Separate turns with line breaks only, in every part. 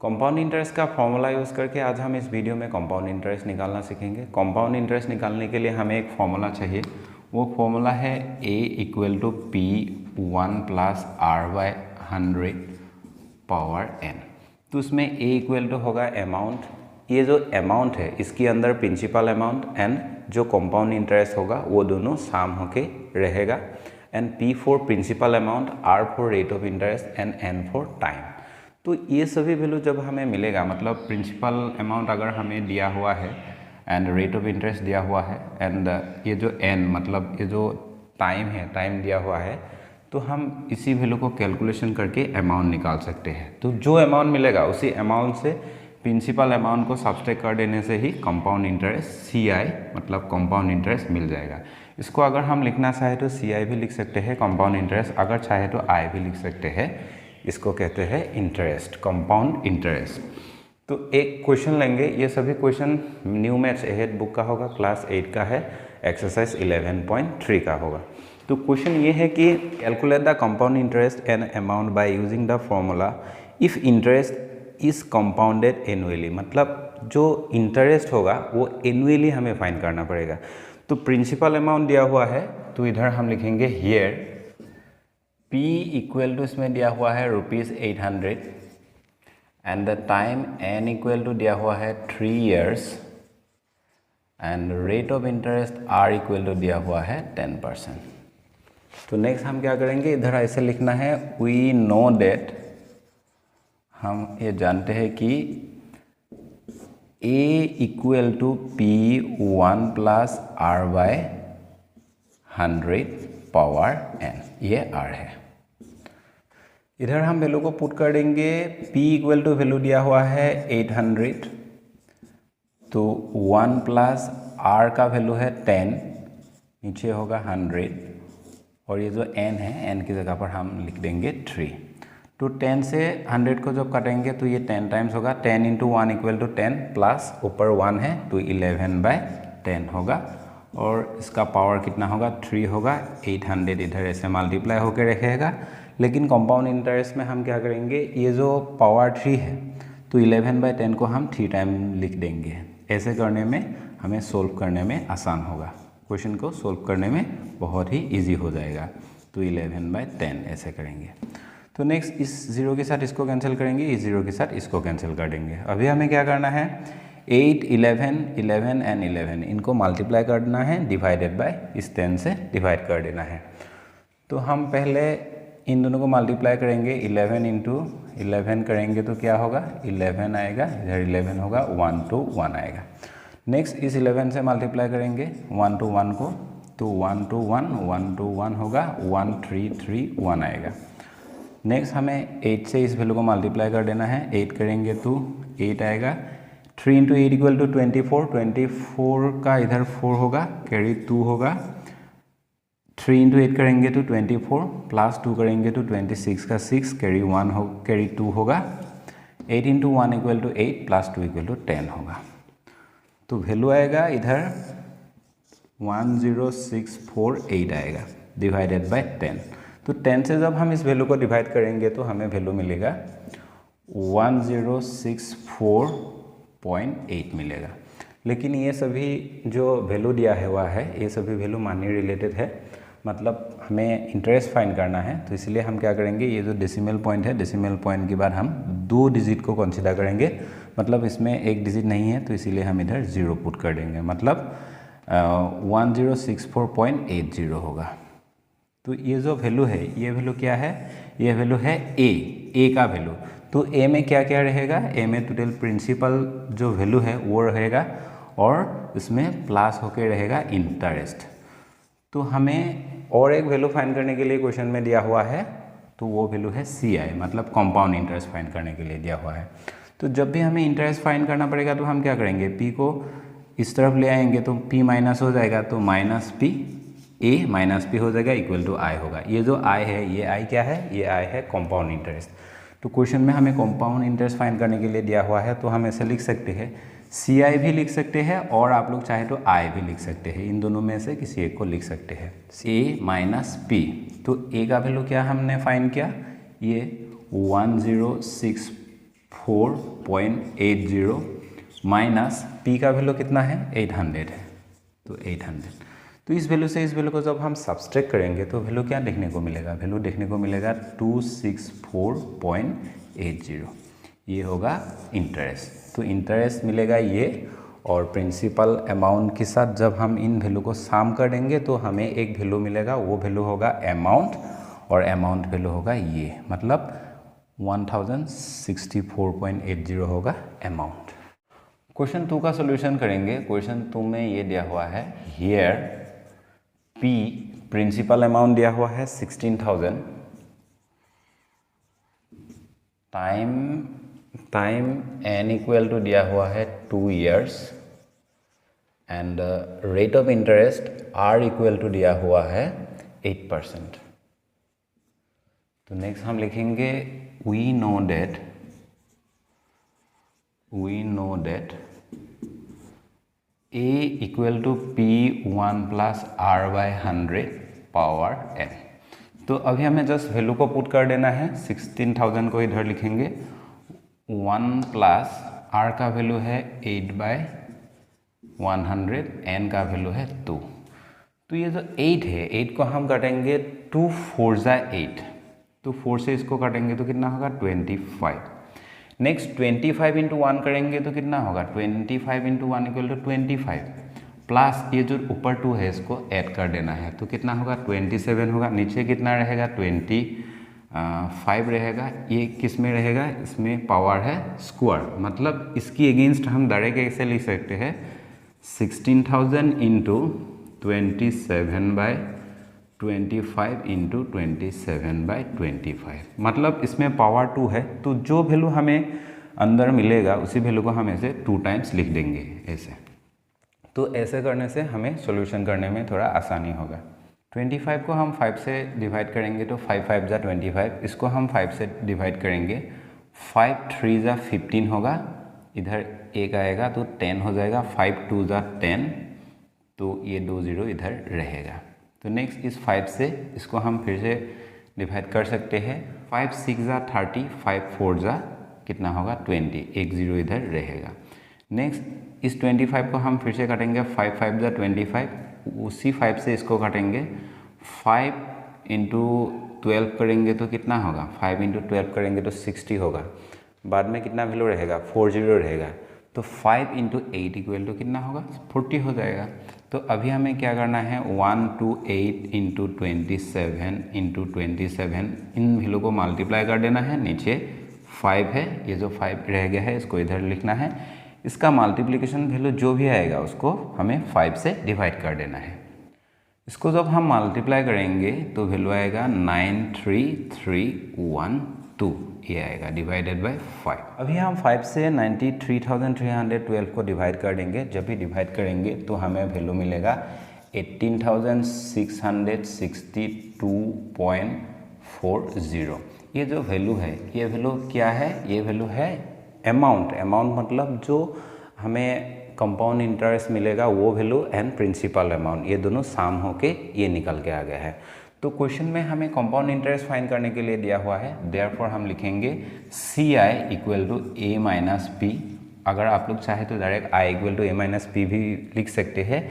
Compound interest का formula use करके आज हम इस वीडियो में कंपाउंड इंटरेस्ट निकालना सीखेंगे। कंपाउंड इंटरेस्ट निकालने के लिए हमें एक फॉर्मूला चाहिए। वो फॉर्मूला है a equal to P 1 plus R by 100 power n। तो उसमें a इक्वल टू होगा अमाउंट, ये जो अमाउंट है इसके अंदर प्रिंसिपल अमाउंट एंड जो कंपाउंड इंटरेस्ट होगा वो दोनों साम होके रहेगा। And p for principal amount, r for rate of interest and n for time. तो ये सभी वैल्यू जब हमें मिलेगा, मतलब प्रिंसिपल अमाउंट अगर हमें दिया हुआ है एंड रेट ऑफ इंटरेस्ट दिया हुआ है एंड ये जो n मतलब ये जो टाइम है, टाइम दिया हुआ है, तो हम इसी वैल्यू को कैलकुलेशन करके अमाउंट निकाल सकते हैं। तो जो अमाउंट मिलेगा उसी अमाउंट से प्रिंसिपल अमाउंट को सब्सट्रैक्ट कर देने से ही कंपाउंड इंटरेस्ट CI मतलब कंपाउंड इंटरेस्ट मिल जाएगा। इसको अगर हम लिखना चाहे तो CI भी लिख सकते हैं कंपाउंड इंटरेस्ट, अगर चाहे तो I भी लिख सकते हैं। इसको कहते हैं इंटरेस्ट, कंपाउंड इंटरेस्ट। तो एक क्वेश्चन लेंगे, ये सभी question new maths ahead book का होगा, क्लास 8 का है, एक्सरसाइज 11.3 का होगा। तो क्वेश्चन ये है कि calculate the compound interest and amount by using the formula if interest is compounded annually. मतलब जो इंटरेस्ट होगा वो एनुअली हमें फाइंड करना पड़ेगा। तो प्रिंसिपल अमाउंट दिया हुआ है तो इधर हम लिखेंगे हियर P इक्वल टू इसमें दिया हुआ है ₹800 and the time N equal to दिया हुआ है 3 years and rate of interest R equal to दिया हुआ है 10%। तो नेक्स्ट हम क्या करेंगे, इधर ऐसे लिखना है वी नो डेट, हम ये जानते हैं कि A equal to P1 plus R by 100 power n, ये R है। इधर हम वैल्यू को पुट कर देंगे। P इक्वल टू वैल्यू दिया हुआ है 800, तो 1 प्लस R का वैल्यू है 10, नीचे होगा 100 और ये जो n है n की जगह पर हम लिख देंगे 3। तो 10 से 100 को जब काटेंगे तो ये 10 टाइम्स होगा, 10 इंटू 1 इक्वल टू 10 प्लस ऊपर 1 है तो 11/10 होगा और इसका पावर कितना होगा 3 होगा। 800 इधर ऐसे मल्टीप्लाई होकर रखेगा, लेकिन कंपाउंड इंटरेस्ट में हम क्या करेंगे, ये जो पावर 3 है तो 11/10 को हम 3 टाइम लिख देंगे। ऐसे करने में हमें सोल्व करने में आसान होगा, क्वेश्चन को सोल्व करने में बहुत ही इजी हो जाएगा। तो 11/10 ऐसे करेंगे। तो नेक्स्ट इस जीरो के साथ इसको कैंसिल करेंगे, इस जीरो के साथ इसको कैंसिल कर देंगे। अभी हमें क्या करना है, 8, 11, 11 एंड 11 इनको मल्टीप्लाई करना है डिवाइडेड बाय इस 10 से डिवाइड कर देना है। तो हम पहले इन दोनों को मल्टीप्लाई करेंगे, 11 इंटू 11 करेंगे तो क्या होगा 11 आएगा, इधर 11 होगा, 1 to 1 आएगा। नेक्स्ट इस 11 से मल्टीप्लाई करेंगे 1 to 1 को, तो 1 to 1, 1 to 1 होगा, 1 3 3 1 आएगा। नेक्स्ट हमें 8 से इस वैल्यू को मल्टीप्लाई कर देना है, 8 करेंगे तो 8 आएगा। 3 इंटू 8 इक्वल टू 24, 24 का इधर 4 होगा, कैरी 2 होगा। 3 इंटू 8 करेंगे तो 24 प्लस 2 करेंगे तो 26 का 6, कैरी 1 हो, कैरी 2 होगा। 8 into 1 equal to 8 plus 2 equal to 10 होगा। तो वैल्यू आएगा इधर 10648 आएगा डिवाइडेड बाय 10। तो 10 से जब हम इस वैल्यू को डिवाइड करेंगे तो हमें वैल्यू मिलेगा 1064.8 मिलेगा। लेकिन ये सभी जो वैल्यू दिया हुआ है ये सभी वैल्यू मनी रिलेटेड है, मतलब हमें इंटरेस्ट फाइंड करना है। तो इसलिए हम क्या करेंगे, ये जो डेसिमल पॉइंट है, डेसिमल पॉइंट के बाद हम 2 डिजिट को कंसीडर करेंगे, मतलब इसमें एक डिजिट नहीं है तो इसीलिए हम इधर 0 पुट कर देंगे, मतलब 1064.80 होगा। तो ये जो वैल्यू है, ये वैल्यू क्या है, ये वैल्यू है ए का वैल्यू। तो ए में क्या क्या रहेगा, ए में टोटल प्रिंसिपल जो वैल्यू है वो रहेगा और इसमें प्लस होके रहेगा इंटरेस्ट। तो हमें और एक वैल्यू फाइंड करने के लिए क्वेश्चन में दिया हुआ है, तो वो वैल्यू है CI मतलब कंपाउंड इंटरेस्ट फाइंड करने के लिए दिया हुआ है। तो जब भी हमें इंटरेस्ट फाइंड करना पड़ेगा तो हम क्या करेंगे, P को इस तरफ ले आएंगे तो P माइनस हो जाएगा, तो minus P A minus P हो जाएगा इक्वल टू I होगा। ये जो I है, ये I क्या है, ये I है कंपाउंड इंटरेस्ट। तो क्वेश्चन में हमें कंपाउंड इंटरेस्ट फाइंड करने के लिए दिया हुआ है, तो हम ऐसे लिख सकते हैं, CI भी लिख सकते हैं और आप लोग चाहे तो I भी लिख सकते हैं, इन दोनों में से किसी एक को लिख सकते हैं, A माइनस P। तो A का वैल्यू क्या हमने फाइंड किया, ये 1064 64.80 माइनस पी का वैल्यू कितना है 800 है, तो 800। तो इस वैल्यू से इस वैल्यू को जब हम सब्सट्रैक्ट करेंगे तो वैल्यू क्या देखने को मिलेगा, वैल्यू देखने को मिलेगा 264.80। ये होगा इंटरेस्ट। तो इंटरेस्ट मिलेगा ये, और प्रिंसिपल अमाउंट के साथ जब हम इन वैल्यू को सम करेंगे तो हमें एक वैल्यू मिलेगा, वो वैल्यू होगा अमाउंट, और अमाउंट वैल्यू होगा ये, मतलब 1064.80 होगा अमाउंट। क्वेश्चन 2 का सॉल्यूशन करेंगे। क्वेश्चन 2 में ये दिया हुआ है, हियर पी प्रिंसिपल अमाउंट दिया हुआ है 16,000, टाइम एन इक्वल टू दिया हुआ है 2 years, and rate of interest R equal to दिया हुआ है 8%। तो नेक्स्ट हम लिखेंगे we know that a equal to p1 plus r by 100 power n। तो अभी हमें जस्ट वैल्यू को पुट कर देना है। 16,000 को इधर लिखेंगे, 1 प्लस r का वैल्यू है 8/100, n का वैल्यू है 2। तो ये जो 8 है, 8 को हम काटेंगे 2 4 जा 8, तो 4 से इसको काटेंगे तो कितना होगा 25। नेक्स्ट 25 इंटू 1 करेंगे तो कितना होगा 25 इंटू 1 इक्वल टू 25, प्लस ये जो ऊपर 2 है इसको ऐड कर देना है, तो कितना होगा 27 होगा। नीचे कितना रहेगा 25 रहेगा। ये किस में रहेगा, इसमें पावर है स्क्वायर, मतलब इसकी अगेंस्ट हम डायरेक्ट ऐसे लिख सकते हैं 16,000 इंटू 27/25 इंटू 27/25, मतलब इसमें पावर 2 है, तो जो वैल्यू हमें अंदर मिलेगा उसी वैल्यू को हम ऐसे 2 टाइम्स लिख देंगे ऐसे। तो ऐसे करने से हमें सॉल्यूशन करने में थोड़ा आसानी होगा। 25 को हम 5 से डिवाइड करेंगे तो 5 5 जा 25, इसको हम 5 से डिवाइड करेंगे, 5 3 जा 15 होगा, इधर एक आएगा तो 10 हो जाएगा, 5 2 जा 10, तो ये 2 0 इधर रहेगा। तो नेक्स्ट इस 5 से इसको हम फिर से डिवाइड कर सकते हैं, 5 6 जा 30, 5 4 जा कितना होगा 20, एक 0 इधर रहेगा। नेक्स्ट इस 25 को हम फिर से काटेंगे, 5 5 जा 25, उसी 5 से इसको काटेंगे, 5 इंटू 12 करेंगे तो कितना होगा, 5 इंटू 12 करेंगे तो 60 होगा, बाद में कितना वैल्यू रहेगा 40 रहेगा, तो 5 इंटू 8 इक्वल टू कितना होगा 40 हो जाएगा। तो अभी हमें क्या करना है 1 to 8 into 27 into 27, in value को मल्टीप्लाई कर देना है, नीचे 5 है, ये जो 5 रह गया है इसको इधर लिखना है, इसका मल्टीप्लिकेशन वैल्यू जो भी आएगा उसको हमें 5 से डिवाइड कर देना है। इसको जब हम मल्टीप्लाई करेंगे तो वैल्यू आएगा 93312, ये आएगा डिवाइडेड बाय 5। अभी हम 5 से 93,312 को डिवाइड कर देंगे। जब भी डिवाइड करेंगे तो हमें वैल्यू मिलेगा 18,662.40। ये जो वैल्यू है, ये वैल्यू क्या है, ये वैल्यू है अमाउंट। अमाउंट मतलब जो हमें कंपाउंड इंटरेस्ट मिलेगा वो वैल्यू एंड प्रिंसिपल अमाउंट, ये दोनों सम होके ये निकल के आ गया है। तो क्वेश्चन में हमें कंपाउंड इंटरेस्ट फाइंड करने के लिए दिया हुआ है, देयरफॉर हम लिखेंगे CI equal to A minus P। अगर आप लोग चाहे तो direct I equal to A minus P भी लिख सकते हैं।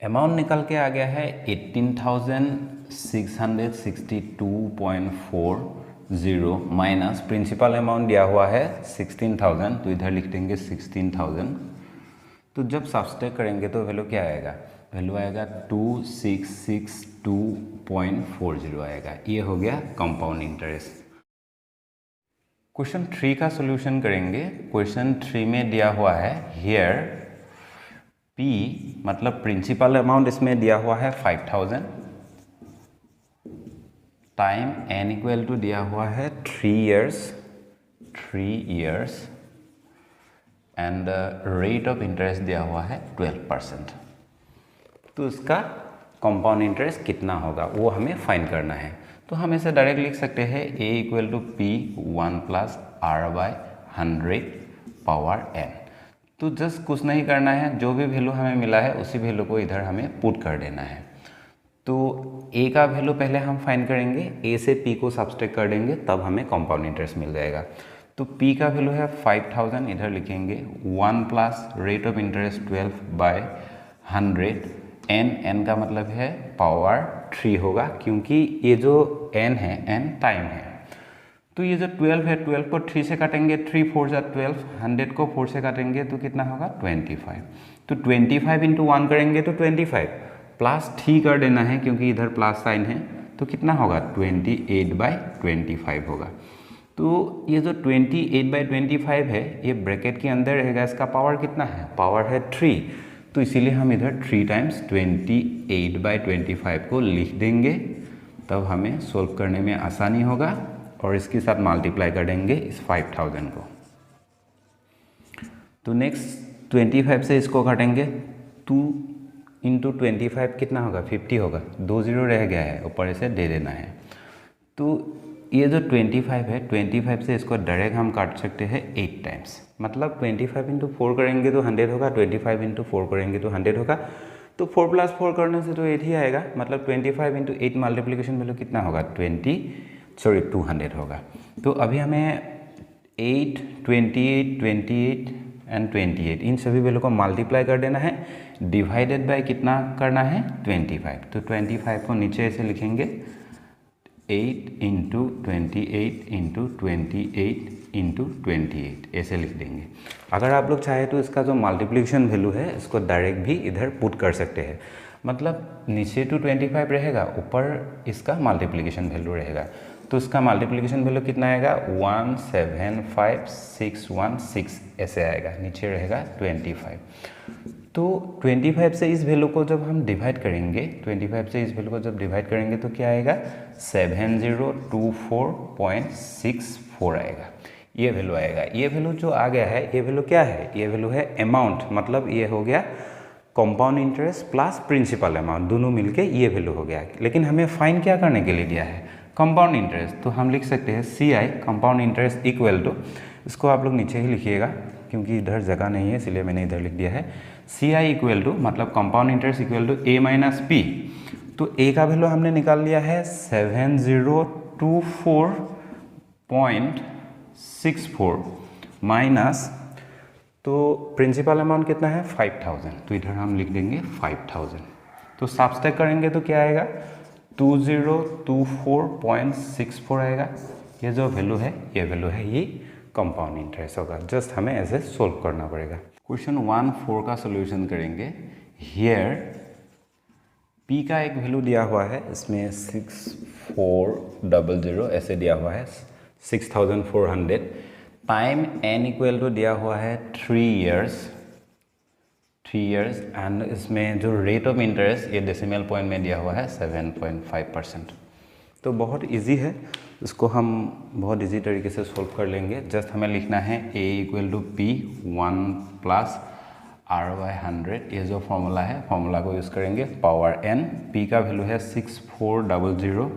अमाउंट निकल के आ गया है 18,662.40 माइनस प्रिंसिपल अमाउंट दिया हुआ है 16,000, तो इधर लिख देंगे 16,000। तो जब सब्सट्रैक्ट करेंगे तो वैल्यू क्या आएगा, वैल्यू आएगा 2662.40 आएगा। ये हो गया कंपाउंड इंटरेस्ट। क्वेश्चन 3 का सॉल्यूशन करेंगे। क्वेश्चन 3 में दिया हुआ है, हियर P मतलब प्रिंसिपल अमाउंट इसमें दिया हुआ है 5,000, टाइम n इक्वल टू दिया हुआ है 3 years, and rate of interest दिया हुआ है 12%। तो इसका कंपाउंड इंटरेस्ट कितना होगा वो हमें फाइंड करना है। तो हम इसे डायरेक्ट लिख सकते हैं A equal to P1 plus R/100 power n। तो जस्ट कुछ नहीं करना है, जो भी वैल्यू हमें मिला है उसी वैल्यू को इधर हमें पुट कर देना है। तो A का वैल्यू पहले हम फाइंड करेंगे, A से P को सब्सट्रैक्ट कर देंगे, तब हमें कंपाउंड इंटरेस्ट मिल जाएगा। तो P का वैल्यू है 5000, इधर लिखेंगे 1 plus rate of interest 12/100, n का मतलब है पावर 3 होगा, क्योंकि ये जो n है n टाइम है। तो ये जो 12 है, 12 को 3 से काटेंगे, 3 4 जा 12, 100 को 4 से काटेंगे तो कितना होगा 25। तो 25 इंटू 1 करेंगे तो 25, प्लस 3 कर देना है क्योंकि इधर प्लस साइन है, तो कितना होगा 28/25 होगा। तो ये जो 28/25 है ये ब्रैकेट के अंदर रहेगा, इसका पावर कितना है, पावर है 3, तो इसीलिए हम इधर 3 टाइम्स 28/25 को लिख देंगे, तब हमें सोल्व करने में आसानी होगा, और इसके साथ मल्टीप्लाई कर देंगे इस 5000 को। तो नेक्स्ट 25 से इसको काटेंगे, 2 इंटू 25 कितना होगा 50 होगा, 2 0 रह गया है, ऊपर से दे देना है। तो ये जो 25 है, 25 से इसको डायरेक्ट हम काट सकते हैं 8 टाइम्स, मतलब 25 इंटू 4 करेंगे तो 100 होगा, 25 इंटू 4 करेंगे तो 100 होगा, तो 4 + 4 करने से तो 8 ही आएगा, मतलब 25 इंटू 8 मल्टीप्लिकेशन वैल्यू कितना होगा 200 होगा। तो अभी हमें 8, 28, 28 एंड 28 इन सभी वैल्यू को मल्टीप्लाई कर देना है, डिवाइडेड बाय कितना करना है 25। तो 25 को नीचे ऐसे लिखेंगे 8 इंटू 28 इंटू 28 इंटू 28 ऐसे लिख देंगे। अगर आप लोग चाहे तो इसका जो मल्टीप्लिकेशन वैल्यू है इसको डायरेक्ट भी इधर पुट कर सकते हैं, मतलब नीचे टू 25 रहेगा, ऊपर इसका मल्टीप्लिकेशन वैल्यू रहेगा। तो इसका मल्टीप्लिकेशन वैल्यू कितना आएगा 175616 ऐसे आएगा, नीचे रहेगा 25। तो 25 से इस वैल्यू को जब हम डिवाइड करेंगे, 25 से इस वैल्यू को जब डिवाइड करेंगे तो क्या आएगा 7024.64 आएगा, ये वैल्यू आएगा। ये वैल्यू जो आ गया है, ये वैल्यू क्या है, ये वैल्यू है अमाउंट, मतलब ये हो गया compound interest plus principal amount दोनों मिलके ये वैल्यू हो गया। लेकिन हमें फाइन क्या करने के लिए दिया है, कंपाउंड इंटरेस्ट, तो हम लिख सकते हैं CI compound interest equal to, इसको आप लोग नीचे ही लिखिएगा क्योंकि इधर जगह नहीं है इसलिए मैंने इधर लिख दिया है, CI इक्वल टू मतलब compound interest equal to A minus P। तो A का वैल्यू हमने निकाल लिया है 7024.64 माइनस, तो प्रिंसिपल अमाउंट कितना है 5000, तो इधर हम लिख देंगे 5000। तो सब्सट्रैक्ट करेंगे तो क्या आएगा 2024.64 आएगा। ये जो वैल्यू है ये वैल्यू है ये कंपाउंड इंटरेस्ट होगा, जस्ट हमें ऐसे सोल्व करना पड़ेगा। क्वेश्चन 1-4 का सोल्यूशन करेंगे। हियर P का एक वैल्यू दिया हुआ है, इसमें 6400 ऐसे दिया हुआ है 6400, टाइम n इक्वल टू दिया हुआ है 3 इयर्स एंड इसमें जो रेट ऑफ इंटरेस्ट ये डेसिमल पॉइंट में दिया हुआ है 7.5%। तो बहुत इजी है, इसको हम बहुत इजी तरीके से सोल्व कर लेंगे। जस्ट हमें लिखना है A equal to P 1 plus R/100, ये जो फॉर्मूला है फॉर्मूला को यूज़ करेंगे, पावर n, P का वैल्यू है 6400,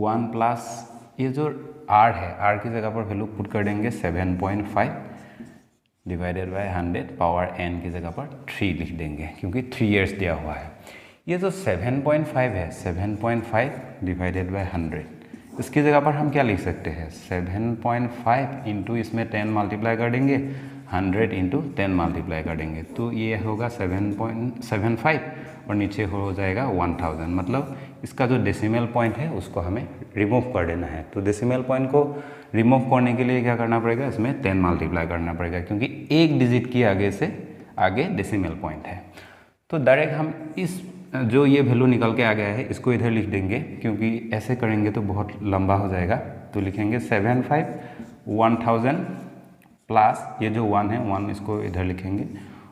1 प्लस ये जो R है, R की जगह पर वैल्यू पुट कर देंगे 7.5 डिवाइडेड बाय 100, पावर n की जगह पर 3 लिख देंगे क्योंकि 3 इयर्स दिया हुआ है। ये जो 7.5 है, 7.5 डिवाइडेड बाय 100, इसकी जगह पर हम क्या लिख सकते हैं 7.5 इंटू इसमें 10 मल्टीप्लाई कर देंगे, 100 इंटू 10 मल्टीप्लाई कर देंगे, तो ये होगा 7.75 और नीचे हो जाएगा 1000, मतलब इसका जो डेसिमल पॉइंट है उसको हमें रिमूव कर देना है। तो डेसिमल पॉइंट को रिमूव करने के लिए क्या करना पड़ेगा, इसमें 10 मल्टीप्लाई करना पड़ेगा क्योंकि एक डिजिट की आगे से आगे डेसिमल पॉइंट है। तो डायरेक्ट हम इस जो ये वैल्यू निकल के आ गया है इसको इधर लिख देंगे, क्योंकि ऐसे करेंगे तो बहुत लंबा हो जाएगा। तो लिखेंगे 1000 प्लस ये जो 1 है 1 इसको इधर लिखेंगे,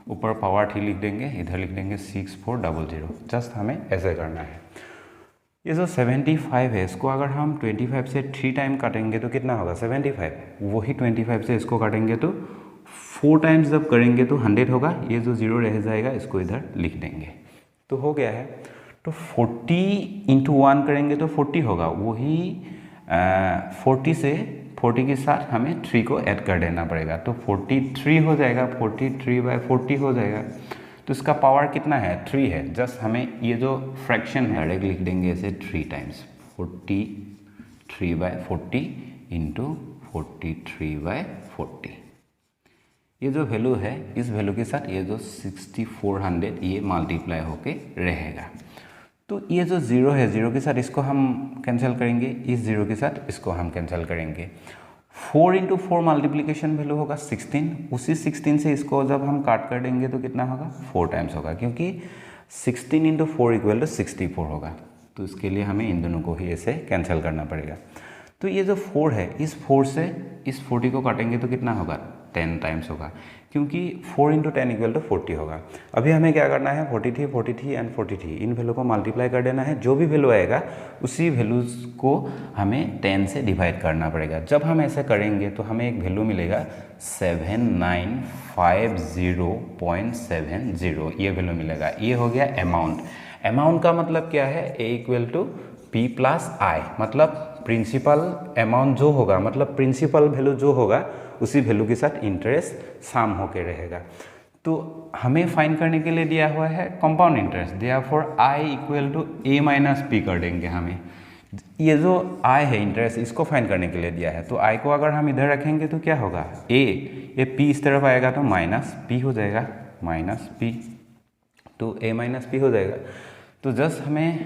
ऊपर पावर 3 लिख देंगे, इधर लिख देंगे 6400। जस्ट हमें ऐसे करना है। ये जो 75 है इसको अगर हम 25 से 3 टाइम काटेंगे तो कितना होगा 75, वही 25 से इसको काटेंगे तो 4 टाइम्स जब करेंगे तो 100 होगा, ये जो 0 रह जाएगा इसको इधर लिख देंगे, तो हो गया है। तो 40 इंटू 1 करेंगे तो 40 होगा, वही 40 से 40 के साथ हमें 3 को ऐड कर देना पड़ेगा, तो 43 हो जाएगा, 43/40 हो जाएगा। तो इसका पावर कितना है 3 है, जस्ट हमें ये जो फ्रैक्शन है डायरेक्ट लिख देंगे ऐसे 3 टाइम्स 43/40 इंटू 43/40। ये जो वैल्यू है इस वैल्यू के साथ ये जो 6400 ये मल्टीप्लाई होके रहेगा। तो ये जो 0 है, 0 के साथ इसको हम कैंसिल करेंगे, इस 0 के साथ इसको हम कैंसिल करेंगे। 4 × 4 मल्टीप्लिकेशन वैल्यू होगा 16, उसी 16 से इसको जब हम काट कर देंगे तो कितना होगा 4 टाइम्स होगा, क्योंकि 16 × 4 = 64 होगा। तो इसके लिए हमें इन दोनों को ही ऐसे कैंसिल करना पड़ेगा। तो ये जो 4 है इस 4 से इस 40 को काटेंगे तो कितना होगा 10 टाइम्स होगा, क्योंकि 4 × 10 = 40 होगा। अभी हमें क्या करना है 43, 43 एंड 43 इन वैल्यू को मल्टीप्लाई कर देना है। जो भी वैल्यू आएगा उसी वैल्यूज़ को हमें 10 से डिवाइड करना पड़ेगा। जब हम ऐसे करेंगे तो हमें एक वैल्यू मिलेगा 7950.70, ये वैल्यू मिलेगा। ये हो गया अमाउंट। अमाउंट का मतलब क्या है, A = P + I, मतलब प्रिंसिपल अमाउंट जो होगा, मतलब प्रिंसिपल वैल्यू जो होगा उसी वैल्यू के साथ इंटरेस्ट सम होके रहेगा। तो हमें फाइंड करने के लिए दिया हुआ है compound interest, therefore I = A - P कर देंगे हमें। ये जो I है इंटरेस्ट, इसको फाइंड करने के लिए दिया है। तो I को अगर हम इधर रखेंगे तो क्या होगा A, ये P इस तरफ आएगा तो -P हो जाएगा, -P, तो A - P हो जाएगा। तो जस्ट हमें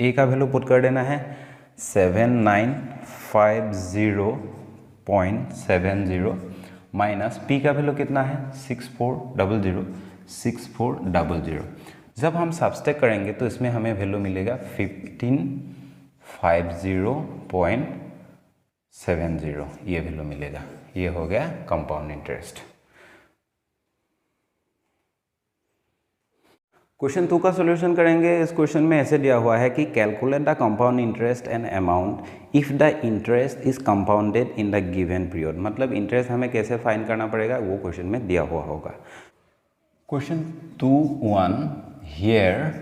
A का वैल्यू पुट कर देना है 7950.70 माइनस P का वैल्यू कितना है 6400। जब हम सब्सट्रैक्ट करेंगे तो इसमें हमें वैल्यू मिलेगा 1550.70, ये वैल्यू मिलेगा। ये हो गया कंपाउंड इंटरेस्ट। क्वेश्चन 2 का सॉल्यूशन करेंगे। इस क्वेश्चन में ऐसे दिया हुआ है कि calculate the compound interest and amount if the interest is compounded in the given period. मतलब इंटरेस्ट हमें कैसे फाइंड करना पड़ेगा वो क्वेश्चन में दिया हुआ होगा। क्वेश्चन 2.1 हियर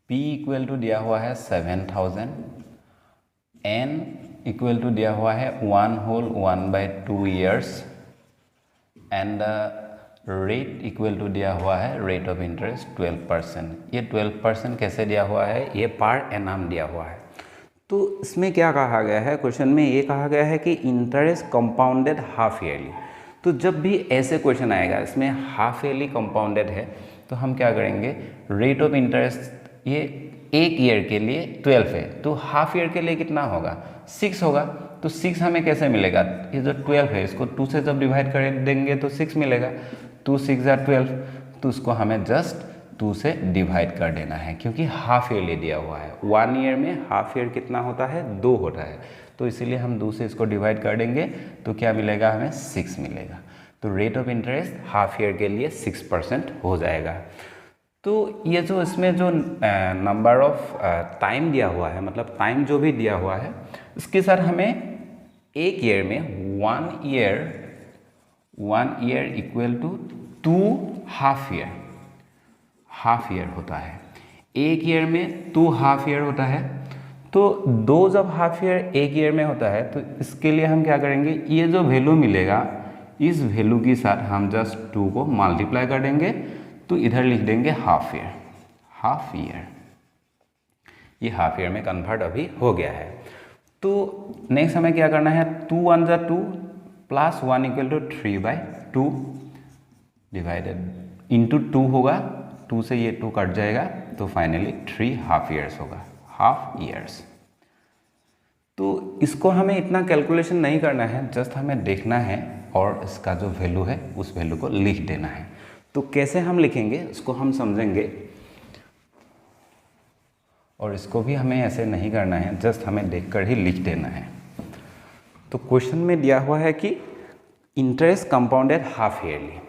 P = दिया हुआ है 7000, N = दिया हुआ है 1 whole 1/2 years and rate equal to दिया हुआ है रेट ऑफ इंटरेस्ट 12%। ये 12% कैसे दिया हुआ है, ये पर एनम दिया हुआ है। तो इसमें क्या कहा गया है, क्वेश्चन में ये कहा गया है कि इंटरेस्ट कंपाउंडेड हाफ ईयरली। तो जब भी ऐसे क्वेश्चन आएगा इसमें हाफ ईयरली कंपाउंडेड है तो हम क्या करेंगे, रेट ऑफ इंटरेस्ट ये एक ईयर के लिए 12 है, तो हाफ ईयर के लिए कितना होगा 6 होगा। तो 6 हमें कैसे मिलेगा, ये जो 12 है इसको 2 से जब डिवाइड कर देंगे तो 6 मिलेगा। 2 × 6 = 12, तो उसको हमें जस्ट 2 से डिवाइड कर देना है, क्योंकि हाफ ईयर ले दिया हुआ है। 1 ईयर में हाफ ईयर कितना होता है 2 होता है, तो इसीलिए हम 2 से इसको डिवाइड कर देंगे तो क्या मिलेगा हमें 6 मिलेगा। तो rate of interest half year के लिए 6% हो जाएगा। तो ये जो इसमें जो नंबर ऑफ टाइम दिया हुआ है, मतलब टाइम जो भी दिया हुआ है इसके साथ हमें एक ईयर में 1 year equal to 2 half year होता है। एक ईयर में 2 हाफ ईयर होता है, तो 2 जब हाफ ईयर एक ईयर में होता है तो इसके लिए हम क्या करेंगे, ये जो वैल्यू मिलेगा इस वैल्यू के साथ हम जस्ट 2 को मल्टीप्लाई कर देंगे, तो इधर लिख देंगे हाफ ईयर। ये हाफ ईयर में कन्वर्ट अभी हो गया है। तो नेक्स्ट हमें क्या करना है, 2 × 1 = 2 + 1 = 3/2 डिवाइडेड इंटू 2 होगा, 2 से ये 2 कट जाएगा तो फाइनली 3 हाफ ईयर्स होगा, हाफ ईयर्स। तो इसको हमें इतना कैलकुलेशन नहीं करना है, जस्ट हमें देखना है और इसका जो वैल्यू है उस वैल्यू को लिख देना है। तो कैसे हम लिखेंगे उसको हम समझेंगे, और इसको भी हमें ऐसे नहीं करना है, जस्ट हमें देखकर ही लिख देना है। तो क्वेश्चन में दिया हुआ है कि इंटरेस्ट कंपाउंडेड हाफ ईयरली।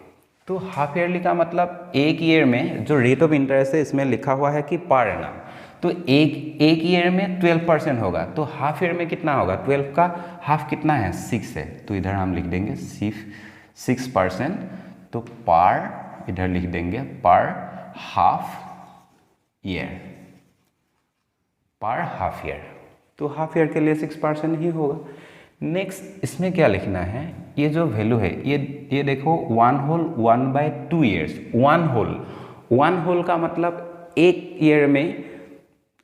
तो हाफ ईयरली का मतलब एक ईयर में जो रेट ऑफ इंटरेस्ट है इसमें लिखा हुआ है कि पर एनम, तो एक ईयर में 12% होगा, तो हाफ ईयर में कितना होगा, 12 का हाफ कितना है 6 है, तो इधर हम लिख देंगे 6%। तो पर इधर लिख देंगे पर हाफ ईयर, तो हाफ ईयर के लिए 6% ही होगा। नेक्स्ट इसमें क्या लिखना है, ये जो वैल्यू है ये देखो 1 whole 1/2 years। 1 whole का मतलब एक ईयर में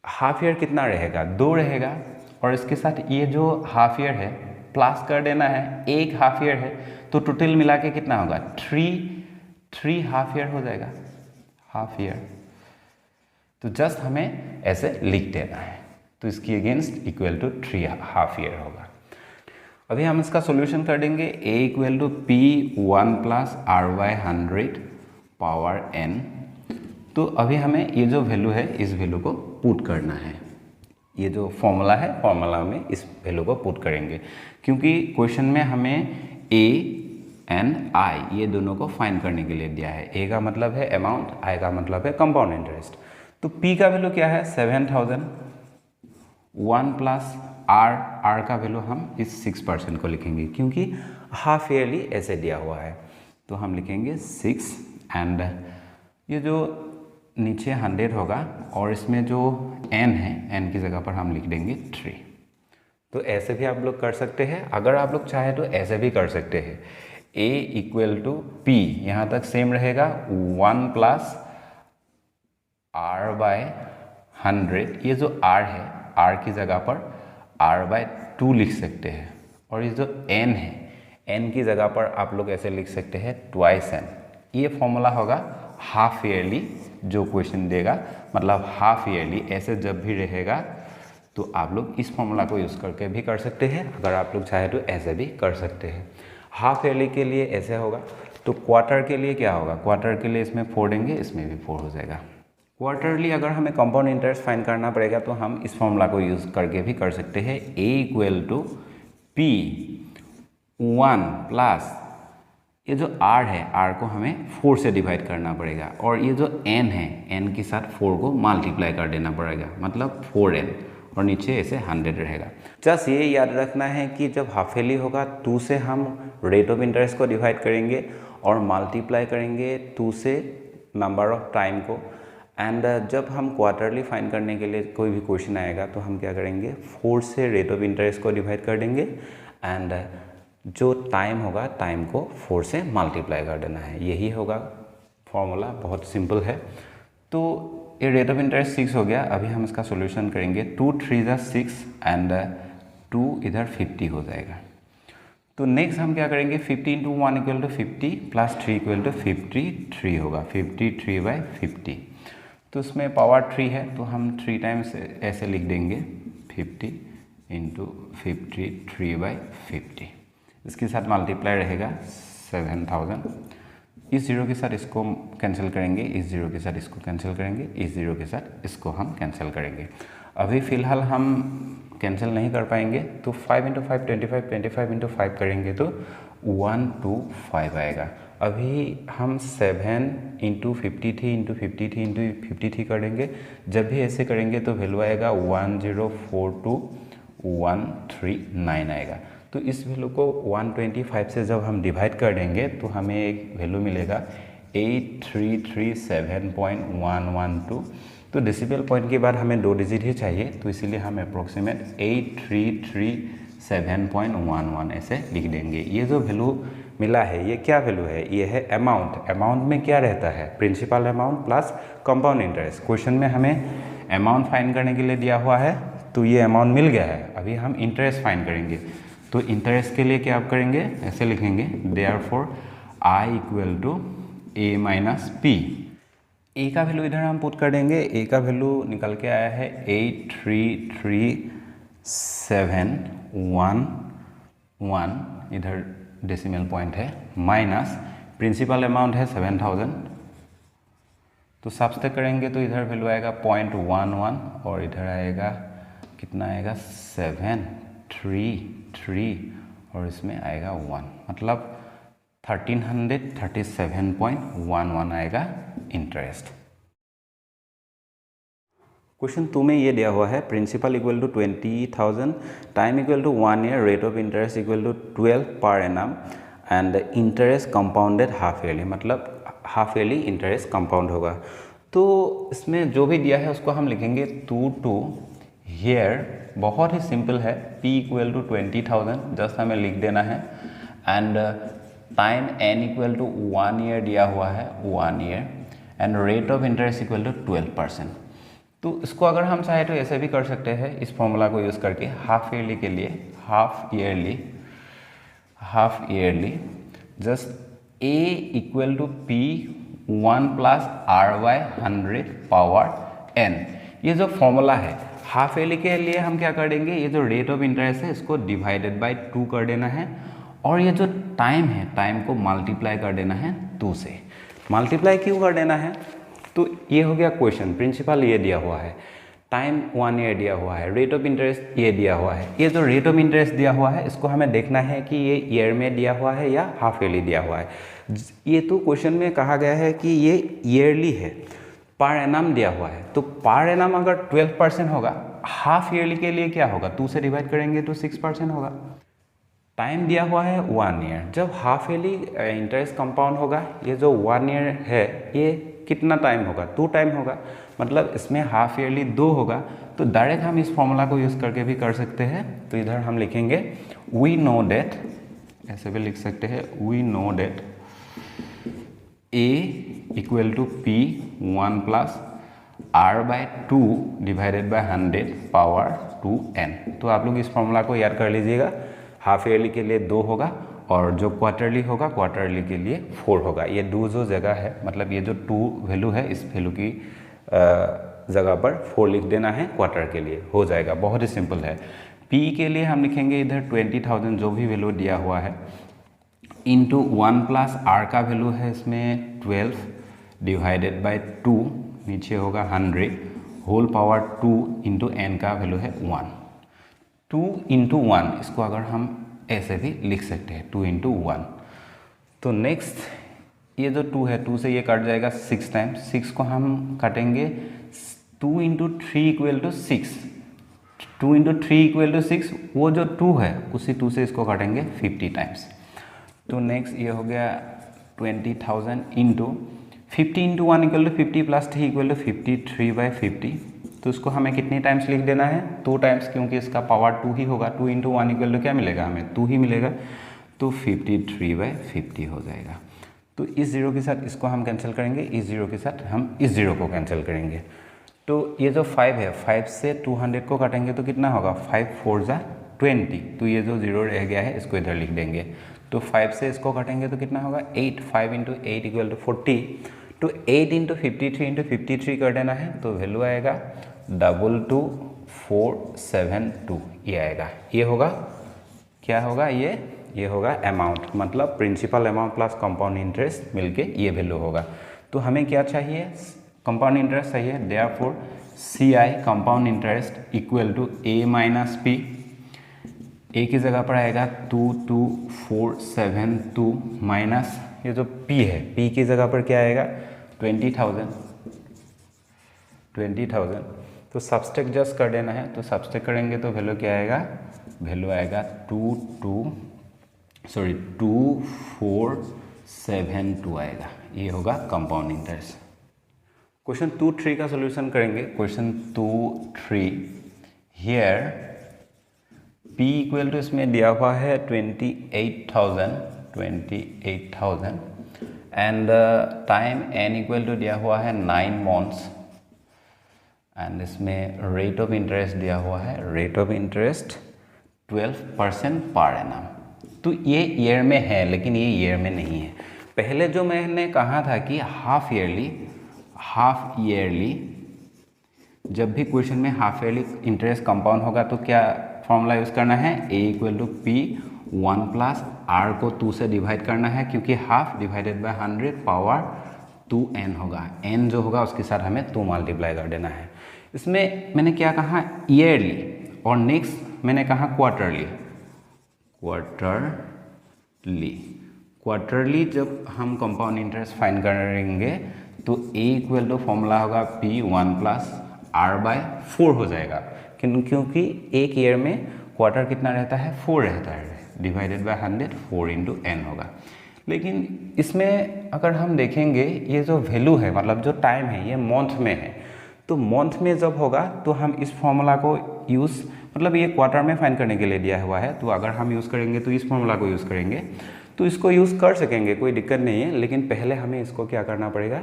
हाफ ईयर कितना रहेगा 2 रहेगा, और इसके साथ ये जो हाफ ईयर है प्लस कर देना है, एक हाफ ईयर है तो टोटल मिला के कितना होगा, थ्री हाफ ईयर हो जाएगा, हाफ ईयर। तो जस्ट हमें ऐसे लिख देना है, तो इसकी against equal to 3 half year होगा। अभी हम इसका सॉल्यूशन कर देंगे, a equal to P1 plus R/100 power n। तो अभी हमें ये जो वैल्यू है इस वैल्यू को पुट करना है, ये जो फॉर्मूला है फॉर्मूला में इस वैल्यू को पुट करेंगे, क्योंकि क्वेश्चन में हमें a एंड i ये दोनों को फाइंड करने के लिए दिया है। a का मतलब है अमाउंट, i का मतलब है कंपाउंड इंटरेस्ट। तो p का वैल्यू क्या है 7000, 1 प्लस r का वैल्यू हम इस 6% को लिखेंगे, क्योंकि हाफ ईयरली ऐसे दिया हुआ है, तो हम लिखेंगे 6 एंड ये जो नीचे 100 होगा और इसमें जो n है n की जगह पर हम लिख देंगे 3। तो ऐसे भी आप लोग कर सकते हैं, अगर आप लोग चाहे तो ऐसे भी कर सकते हैं, a इक्वल टू p यहाँ तक सेम रहेगा, 1 प्लस r/100, ये जो r है r की जगह पर r/2 लिख सकते हैं, और ये जो n है n की जगह पर आप लोग ऐसे लिख सकते हैं ट्वाइस n। ये फॉर्मूला होगा हाफ ईयरली, जो क्वेश्चन देगा मतलब हाफ ईयरली ऐसे जब भी रहेगा तो आप लोग इस फॉर्मूला को यूज़ करके भी कर सकते हैं, अगर आप लोग चाहे तो ऐसे भी कर सकते हैं। हाफ ईयरली के लिए ऐसे होगा, तो क्वार्टर के लिए क्या होगा, क्वार्टर के लिए इसमें 4 देंगे, इसमें भी 4 हो जाएगा। क्वार्टरली अगर हमें कंपाउंड इंटरेस्ट फाइंड करना पड़ेगा तो हम इस फॉर्मूला को यूज़ करके भी कर सकते हैं, a equal to P1 plus ये जो r है r को हमें 4 से डिवाइड करना पड़ेगा, और ये जो n है n के साथ 4 को मल्टीप्लाई कर देना पड़ेगा, मतलब 4n, और नीचे ऐसे 100 रहेगा। जस्ट ये याद रखना है कि जब हाफ ईयरली होगा 2 से हम रेट ऑफ इंटरेस्ट को डिवाइड करेंगे और मल्टीप्लाई करेंगे 2 से नंबर ऑफ टाइम को, एंड जब हम क्वार्टरली फाइंड करने के लिए कोई भी क्वेश्चन आएगा तो हम क्या करेंगे 4 से रेट ऑफ इंटरेस्ट को डिवाइड कर देंगे, एंड जो टाइम होगा टाइम को 4 से मल्टीप्लाई कर देना है, यही होगा फॉर्मूला, बहुत सिंपल है। तो ये रेट ऑफ इंटरेस्ट 6 हो गया, अभी हम इसका सॉल्यूशन करेंगे, 2 3 6 एंड 2 इधर 50 हो जाएगा। तो नेक्स्ट हम क्या करेंगे, 50 into 1 equal to 50 plus 3 equal to 53 होगा, 53/50। तो उसमें पावर 3 है तो हम 3 टाइम्स ऐसे लिख देंगे, 50 इंटू 53/50। इसके साथ मल्टीप्लाई रहेगा 7000, इस जीरो के साथ इसको कैंसिल करेंगे, इस जीरो के साथ इसको कैंसिल करेंगे, इस जीरो के साथ इसको हम कैंसिल करेंगे। अभी फ़िलहाल हम कैंसिल नहीं कर पाएंगे, तो 5 इंटू 5 25, 25 इंटू 5 करेंगे तो 125 आएगा। अभी हम 7 इंटू 53 इंटू 53 इंटू 53 करेंगे, जब भी ऐसे करेंगे तो वैल्यू आएगा 1042139 आएगा। तो इस वैल्यू को 125 से जब हम डिवाइड कर देंगे तो हमें एक वैल्यू मिलेगा 8337.112। तो डेसिबल पॉइंट के बाद हमें 2 डिजिट ही चाहिए, तो इसीलिए हम अप्रोक्सीमेट 8337.11 ऐसे लिख देंगे। ये जो वैल्यू मिला है ये क्या वैल्यू है, ये है अमाउंट। अमाउंट में क्या रहता है, principal amount plus compound interest. Question में हमें अमाउंट फाइंड करने के लिए दिया हुआ है, तो ये अमाउंट मिल गया है, अभी हम इंटरेस्ट फाइंड करेंगे। तो इंटरेस्ट के लिए क्या आप करेंगे, ऐसे लिखेंगे, therefore I equal to A minus P। A का वैल्यू इधर हम पुट कर देंगे, ए का वैल्यू निकल के आया है 833711, इधर डेसिमल पॉइंट है, माइनस प्रिंसिपल अमाउंट है 7000, तो सब्सट्रैक्ट करेंगे तो इधर वैल्यू आएगा 0.11 और इधर आएगा कितना आएगा 733 और इसमें आएगा 1, मतलब 1337.11 आएगा इंटरेस्ट। क्वेश्चन 2 में ये दिया हुआ है, principal equal to 20,000, time equal to 1 year, rate of interest equal to 12 per annum and interest compounded half yearly, मतलब हाफ ईयरली इंटरेस्ट कंपाउंड होगा। तो इसमें जो भी दिया है उसको हम लिखेंगे 2 टू हियर, बहुत ही सिंपल है, p इक्वल टू 20,000 जस्ट हमें लिख देना है, and time n equal to 1 year दिया हुआ है, 1 year, and rate of interest equal to 12%। तो इसको अगर हम चाहे तो ऐसे भी कर सकते हैं, इस फॉर्मूला को यूज़ करके हाफ ईयरली के लिए, half yearly half yearly, just A equal to P 1 plus R by 100 power N. ये जो फॉर्मूला है हाफ ईयरली के लिए हम क्या कर देंगे, ये जो रेट ऑफ इंटरेस्ट है इसको डिवाइडेड बाय 2 कर देना है, और ये जो टाइम है टाइम को मल्टीप्लाई कर देना है 2 से। मल्टीप्लाई क्यों कर देना है, तो ये हो गया क्वेश्चन, प्रिंसिपल ये दिया हुआ है, टाइम 1 ईयर दिया हुआ है, रेट ऑफ इंटरेस्ट ये दिया हुआ है। ये जो रेट ऑफ इंटरेस्ट दिया हुआ है इसको हमें देखना है कि ये ईयर में दिया हुआ है या हाफ ईयरली दिया हुआ है। ये तो क्वेश्चन में कहा गया है कि ये ईयरली है, पर एनम दिया हुआ है, तो पर एनम अगर 12% होगा, हाफ ईयरली के लिए क्या होगा, 2 से डिवाइड करेंगे तो 6% होगा। टाइम दिया हुआ है 1 ईयर, जब हाफ ईयरली इंटरेस्ट कंपाउंड होगा, ये जो 1 ईयर है ये कितना टाइम होगा, 2 टाइम होगा, मतलब इसमें हाफ ईयरली 2 होगा। तो डायरेक्ट हम इस फॉर्मूला को यूज़ करके भी कर सकते हैं। तो इधर हम लिखेंगे वी नो डेट, ऐसे भी लिख सकते हैं, we know that A equal to P 1 plus R by 2 divided by 100 power 2n। तो आप लोग इस फॉर्मूला को याद कर लीजिएगा। हाफ ईयरली के लिए 2 होगा, और जो क्वार्टरली होगा क्वार्टरली के लिए 4 होगा। ये 2 जो जगह है, मतलब ये जो 2 वैल्यू है इस वैल्यू की जगह पर 4 लिख देना है, क्वार्टर के लिए हो जाएगा, बहुत ही सिंपल है। P के लिए हम लिखेंगे इधर 20,000 जो भी वैल्यू दिया हुआ है इंटू 1 प्लस आर का वैल्यू है इसमें 12 डिवाइडेड बाय 2, नीचे होगा 100 होल पावर 2 इंटू एन का वैल्यू है 1। 2 इंटू 1 इसको अगर हम ऐसे भी लिख सकते हैं, 2 इंटू 1। तो नेक्स्ट ये जो 2 है, 2 से ये कट जाएगा 6 टाइम्स, 6 को हम काटेंगे 2 into 3 equal to 6, 2 into 3 equal to 6, वो जो 2 है उसी 2 से इसको काटेंगे 50 टाइम्स। तो नेक्स्ट ये हो गया 20,000 into 50 into 1 equal to 50 plus 3 equal to 53 by 50। तो इसको हमें कितने टाइम्स लिख देना है, 2 टाइम्स, क्योंकि इसका पावर 2 ही होगा। 2 इंटू 1 इक्वल टू क्या मिलेगा हमें, 2 ही मिलेगा, तो 53 बाई 50 हो जाएगा। तो इस जीरो के साथ इसको हम कैंसिल करेंगे, इस जीरो के साथ हम इस जीरो को कैंसिल करेंगे। तो ये जो 5 है, 5 से 200 को काटेंगे तो कितना होगा, 5 4 जा 20। तो ये जो जीरो रह गया है इसको इधर लिख देंगे। तो 5 से इसको काटेंगे तो कितना होगा 8, 5 इंटू 8 इक्वल टू 40। तो 8 इंटू 53 इंटू 53 कर देना है, तो वैल्यू आएगा 22472, ये आएगा। ये होगा क्या होगा, ये होगा अमाउंट, मतलब principal amount plus compound interest मिलके ये वैल्यू होगा। तो हमें क्या चाहिए, कंपाउंड इंटरेस्ट चाहिए। Therefore CI compound interest equal to A minus P। A की जगह पर आएगा 22472 माइनस ये जो P है, P की जगह पर क्या आएगा 20,000। तो सब्सट्रैक्ट जस्ट कर देना है, तो सब्सट्रैक्ट करेंगे तो वैल्यू क्या आएगा, वैल्यू आएगा 2472 आएगा। ये होगा कंपाउंड इंटरेस्ट। क्वेश्चन 2-3 का सोल्यूशन करेंगे। Question 2-3 here P equal to इसमें दिया हुआ है 28,000 and time N equal to दिया हुआ है 9 मंथ्स एंड इसमें रेट ऑफ इंटरेस्ट दिया हुआ है, rate of interest 12% per annum. तो ये ईयर में है, लेकिन ये ईयर में नहीं है। पहले जो मैंने कहा था कि हाफ ईयरली जब भी क्वेश्चन में हाफ ईयरली इंटरेस्ट कंपाउंड होगा तो क्या फॉर्मूला यूज़ करना है, A equal to P 1 plus R को 2 से डिवाइड करना है, क्योंकि half divided by 100 power 2n होगा। n जो होगा उसके साथ हमें 2 मल्टीप्लाई कर देना है। इसमें मैंने क्या कहा, ईयरली, और नेक्स्ट मैंने कहा क्वार्टरली जब हम कंपाउंड इंटरेस्ट फाइंड करेंगे तो A इक्वल टू फॉर्मूला होगा P 1 प्लस R बाय 4 हो जाएगा, क्योंकि एक ईयर में क्वार्टर कितना रहता है, 4 रहता है, डिवाइडेड बाय 100 4 इंटू n होगा। लेकिन इसमें अगर हम देखेंगे ये जो वैल्यू है, मतलब जो टाइम है, ये मंथ में है। तो मंथ में जब होगा तो हम इस फॉर्मूला को यूज़, मतलब ये क्वार्टर में फाइंड करने के लिए दिया हुआ है, तो अगर हम यूज़ करेंगे तो इस फॉर्मूला को यूज़ करेंगे, तो इसको यूज़ कर सकेंगे, कोई दिक्कत नहीं है। लेकिन पहले हमें इसको क्या करना पड़ेगा,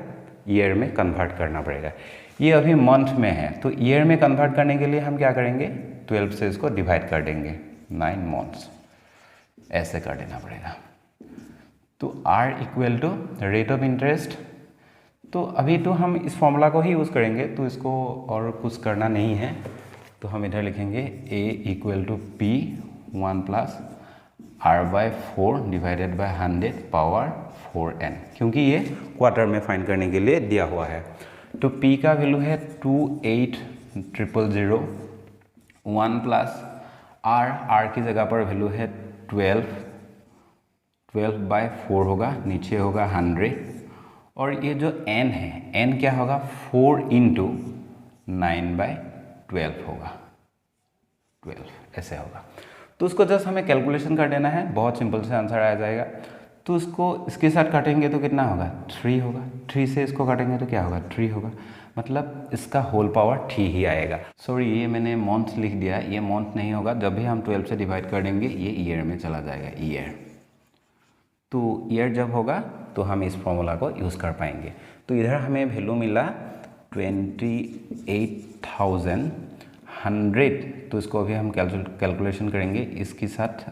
ईयर में कन्वर्ट करना पड़ेगा। ये अभी मंथ में है, तो ईयर में कन्वर्ट करने के लिए हम क्या करेंगे, 12 से इसको डिवाइड कर देंगे, 9 मंथ्स। ऐसे कर देना पड़ेगा। तो R equal to rate of interest, तो अभी तो हम इस फॉर्मूला को ही यूज़ करेंगे, तो इसको और कुछ करना नहीं है। तो हम इधर लिखेंगे A equal to P 1 plus R/4 divided by 100 power 4n, क्योंकि ये क्वार्टर में फाइंड करने के लिए दिया हुआ है। तो P का वैल्यू है 28,000, 1 प्लस R की जगह पर वैल्यू है 12/4 होगा, नीचे होगा 100, और ये जो n है, n क्या होगा 4 इंटू 9/12 होगा, 12 ऐसे होगा। तो उसको जस्ट हमें कैलकुलेशन कर देना है, बहुत सिंपल से आंसर आ जाएगा। तो उसको इसके साथ काटेंगे तो कितना होगा 3 होगा, 3 से इसको काटेंगे तो क्या होगा 3 होगा, मतलब इसका होल पावर 3 ही आएगा। सॉरी ये मैंने मंथ लिख दिया, ये मंथ नहीं होगा, जब भी हम 12 से डिवाइड कर देंगे ये ईयर में चला जाएगा, ईयर। तो ईयर जब होगा तो हम इस फॉर्मूला को यूज़ कर पाएंगे। तो इधर हमें वैल्यू मिला 28,100, तो इसको अभी हम कैलकुलेशन करेंगे, इसके साथ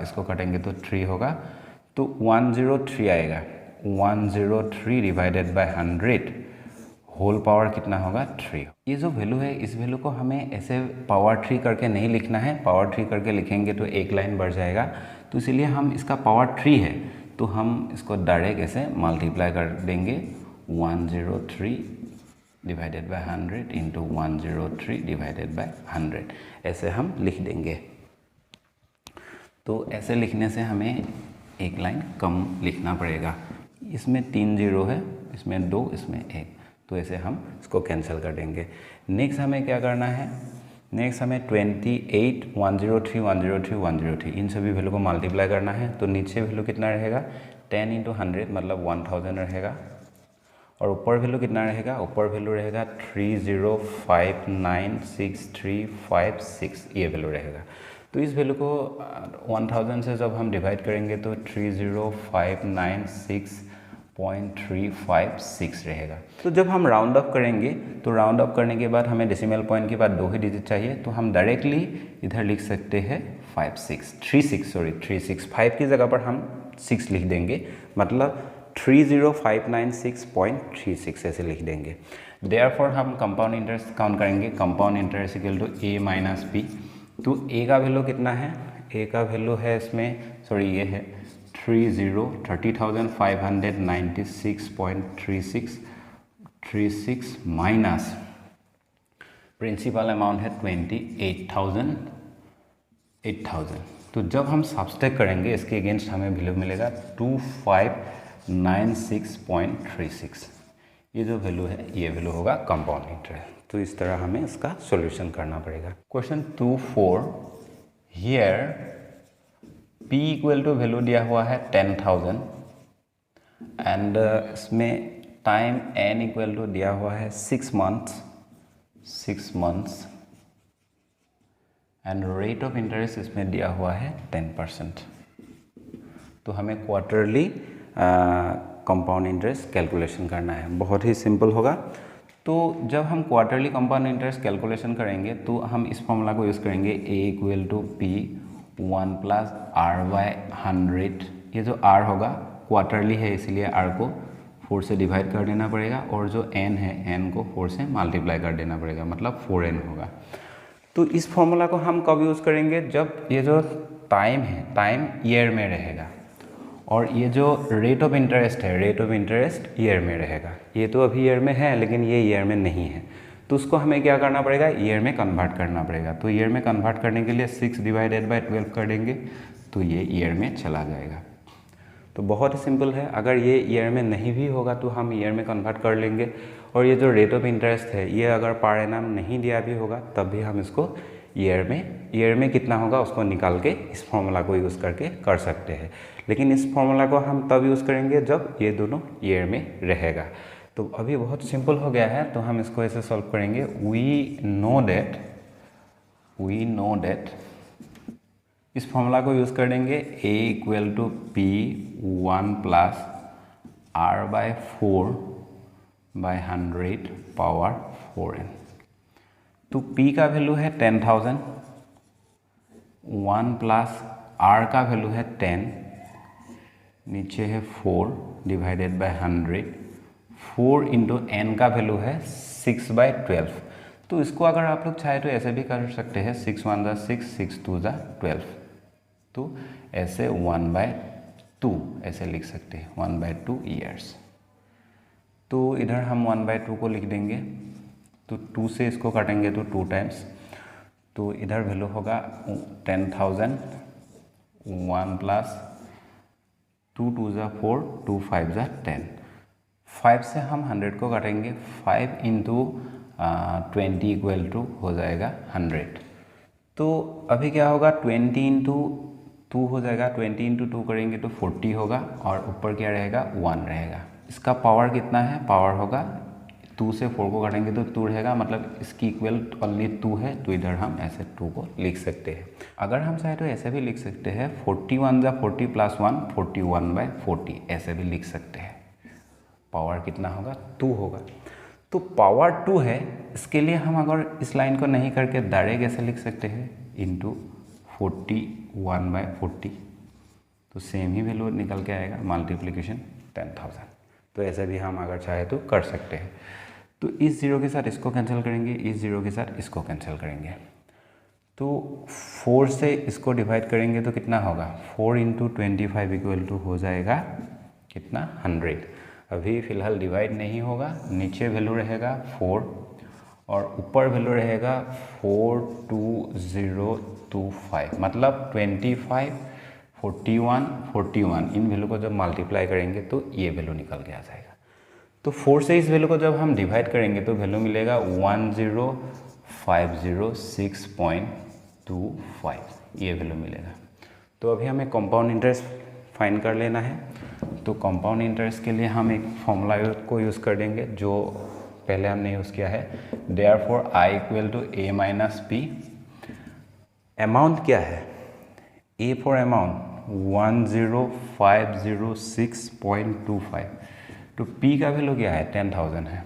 इसको कटेंगे तो 3 होगा, तो 103 आएगा, 103 डिवाइडेड बाय 100, होल पावर कितना होगा 3। ये जो वैल्यू है इस वैल्यू को हमें ऐसे पावर 3 करके नहीं लिखना है, पावर 3 करके लिखेंगे तो एक लाइन बढ़ जाएगा, तो इसीलिए हम इसका पावर 3 है तो हम इसको डायरेक्ट ऐसे मल्टीप्लाई कर देंगे, 103 divided by 100 into 103 divided by 100, ऐसे हम लिख देंगे। तो ऐसे लिखने से हमें एक लाइन कम लिखना पड़ेगा, इसमें 3 0 है, इसमें 2, इसमें 1, तो ऐसे हम इसको कैंसिल कर देंगे। नेक्स्ट हमें क्या करना है, नेक्स्ट हमें 28, 103, 103, 103 इन सभी वैल्यू को मल्टीप्लाई करना है। तो नीचे वैल्यू कितना रहेगा 10 इंटू 100 मतलब 1000 रहेगा, और ऊपर वैल्यू कितना रहेगा, ऊपर वैल्यू रहेगा 30596356, ये वैल्यू रहेगा। तो इस वैल्यू को 1000 से जब हम डिवाइड करेंगे तो 3059.356 रहेगा। तो जब हम राउंड अप करेंगे तो राउंड अप करने के बाद हमें डेसिमल पॉइंट के बाद 2 ही डिजिट चाहिए, तो हम डायरेक्टली इधर लिख सकते हैं 365 की जगह पर हम 6 लिख देंगे, मतलब 30596.36 ऐसे लिख देंगे। देयरफॉर हम कंपाउंड इंटरेस्ट काउंट करेंगे, compound interest equal to A minus P। तो A का वैल्यू कितना है, A का वैल्यू है इसमें, सॉरी ये है 30,596.36 माइनस प्रिंसिपल अमाउंट है 28,000। तो जब हम सब्सट्रैक्ट करेंगे इसके अगेंस्ट हमें वैल्यू मिलेगा 2596.36, ये जो वैल्यू है ये वैल्यू होगा कंपाउंड इंटरेस्ट। तो इस तरह हमें इसका सॉल्यूशन करना पड़ेगा। Question 2.4, here P equal to value दिया हुआ है 10,000 एंड इसमें टाइम N इक्वल टू दिया हुआ है 6 months and rate of interest इसमें दिया हुआ है 10%। तो हमें क्वार्टरली कंपाउंड इंटरेस्ट कैलकुलेशन करना है, बहुत ही सिंपल होगा। तो जब हम क्वार्टरली कंपाउंड इंटरेस्ट कैलकुलेशन करेंगे तो हम इस फॉर्मूला को यूज़ करेंगे, A equal to P 1 plus R/100। ये जो R होगा क्वार्टरली है इसलिए R को 4 से डिवाइड कर देना पड़ेगा, और जो N है N को 4 से मल्टीप्लाई कर देना पड़ेगा, मतलब 4N होगा। तो इस फॉर्मूला को हम कब यूज़ करेंगे, जब ये जो टाइम है, टाइम ईयर में रहेगा, और ये जो रेट ऑफ इंटरेस्ट है, रेट ऑफ इंटरेस्ट ईयर में रहेगा। ये तो अभी ईयर में है लेकिन ये ईयर में नहीं है, तो उसको हमें क्या करना पड़ेगा, ईयर में कन्वर्ट करना पड़ेगा। तो ईयर में कन्वर्ट करने के लिए 6 डिवाइडेड बाय 12 कर देंगे तो ये ईयर में चला जाएगा। तो बहुत ही सिंपल है, अगर ये ईयर में नहीं भी होगा तो हम ईयर में कन्वर्ट कर लेंगे, और ये जो रेट ऑफ इंटरेस्ट है ये अगर पर एनम नहीं दिया भी होगा तब भी हम इसको ईयर में कितना होगा उसको निकाल के इस फॉर्मूला को यूज़ करके कर सकते हैं। लेकिन इस फॉर्मूला को हम तब यूज़ करेंगे जब ये दोनों ईयर में रहेगा। तो अभी बहुत सिंपल हो गया है, तो हम इसको ऐसे सॉल्व करेंगे। वी नो दैट इस फॉर्मूला को यूज़ कर देंगे, A equal to P 1 plus R/4/100 power 4n। तो P का वैल्यू है 10,000, 1 प्लस आर का वैल्यू है 10, नीचे है 4 डिवाइडेड बाय 100, 4 इंटू एन का वैल्यू है 6/12। तो इसको अगर आप लोग चाहे तो ऐसे भी कर सकते हैं, 6 1 ज़ा 6, 6 2 ज़ा 12, तो ऐसे 1/2 ऐसे लिख सकते हैं, 1/2 ईयर्स। तो इधर हम 1/2 को लिख देंगे, तो 2 से इसको काटेंगे तो 2 टाइम्स, तो इधर वैल्यू होगा 10,000, 1 प्लस 2 2 ज़ा 4, 2 5 ज़ा 10। 5 से हम 100 को काटेंगे, 5 इंटू 20 इक्वल टू हो जाएगा 100। तो अभी क्या होगा, 20 इंटू 2 हो जाएगा, 20 इंटू 2 करेंगे तो 40 होगा, और ऊपर क्या रहेगा 1 रहेगा। इसका पावर कितना है, पावर होगा 2 से 4 को काटेंगे तो 2 रहेगा, मतलब इसकी इक्वल ओनली 2 है, तो इधर हम ऐसे 2 को लिख सकते हैं। अगर हम चाहे तो ऐसे भी लिख सकते हैं, 41 ज़ा 40 प्लस 1, 41/40 ऐसे भी लिख सकते हैं। पावर कितना होगा, 2 होगा। तो पावर 2 है, इसके लिए हम अगर इस लाइन को नहीं करके डायरेक्ट ऐसे लिख सकते हैं, इंटू 41/40, तो सेम ही वैल्यू निकल के आएगा, मल्टीप्लिकेशन 10,000। तो ऐसे भी हम अगर चाहे तो कर सकते हैं। तो इस जीरो के साथ इसको कैंसिल करेंगे, इस जीरो के साथ इसको कैंसिल करेंगे, तो 4 से इसको डिवाइड करेंगे तो कितना होगा, 4 इंटू 25 इक्वल टू हो जाएगा कितना, 100। अभी फ़िलहाल डिवाइड नहीं होगा, नीचे वैल्यू रहेगा 4 और ऊपर वैल्यू रहेगा 42025, मतलब 25, 41, 41 इन वैल्यू को जब मल्टीप्लाई करेंगे तो ये वैल्यू निकल के आ जाएगा। तो 4 से इस वैल्यू को जब हम डिवाइड करेंगे तो वैल्यू मिलेगा 10506.25, ये वैल्यू मिलेगा। तो अभी हमें कंपाउंड इंटरेस्ट फाइंड कर लेना है। तो कंपाउंड इंटरेस्ट के लिए हम एक फॉर्मूला को यूज़ कर देंगे जो पहले हमने यूज़ किया है, therefore I equal to A minus P। Amount क्या है, A फॉर अमाउंट 10506.25, तो P का वैल्यू क्या है, 10,000 है,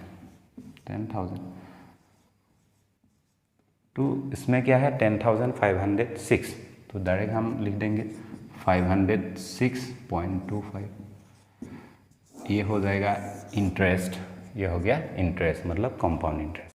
10,000, तो इसमें क्या है 10,506, तो डायरेक्ट हम लिख देंगे 506.25, ये हो जाएगा इंटरेस्ट, ये हो गया इंटरेस्ट, मतलब कंपाउंड इंटरेस्ट।